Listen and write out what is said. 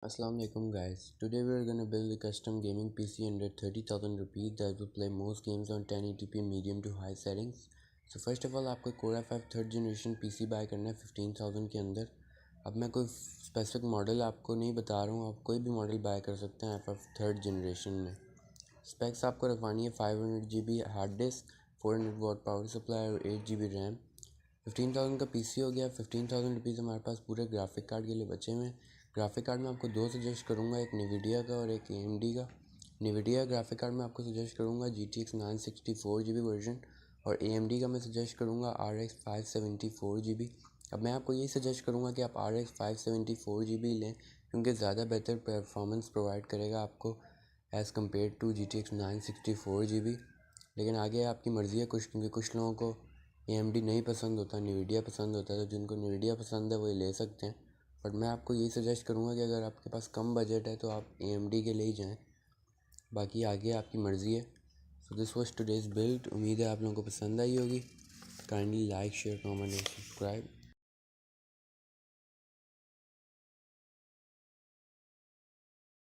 Assalamualaikum guys. Today we are going to build a custom gaming PC under 30,000 rupees that will play most games on 1080p medium to high settings. So first of all आपको Core i5 third generation PC buy करना है 15,000 के अंदर। अब मैं कोई specific model आपको नहीं बता रहा हूँ, आप कोई भी मॉडल बाय कर सकते हैं i5 थर्ड जनरेशन में। स्पेक्स आपको रखवानी है 500 GB hard disk, 400 watt power supply और 8 GB रैम। 15,000 का पीसी हो गया। 15,000 रुपीज़ हमारे पास पूरे ग्राफिक कार्ड के लिए बचे हुए हैं। ग्राफिक कार्ड में आपको दो सजेस्ट करूँगा, एक NVIDIA का और एक AMD का। NVIDIA ग्राफिक कार्ड में आपको सजेस्ट करूँगा GTX 964 GB वर्जन और AMD का मैं सजेस्ट करूँगा RX 574 GB। अब मैं आपको यही सजेस्ट करूँगा कि आप RX 574 GB लें, क्योंकि ज़्यादा बेहतर परफॉर्मेंस प्रोवाइड करेगा आपको as compare to GTX 964 GB। लेकिन आगे आपकी मर्ज़ी है, क्योंकि कुछ लोगों को AMD नहीं पसंद होता, NVIDIA पसंद होता है, तो जिनको NVIDIA पसंद है वही ले सकते हैं। बट मैं आपको यही सजेस्ट करूँगा कि अगर आपके पास कम बजट है तो आप AMD के लिए ही जाएँ, बाकी आगे आपकी मर्ज़ी है। So this was today's build. उम्मीद है आप लोगों को पसंद आई होगी। Kindly like, share, comment and subscribe.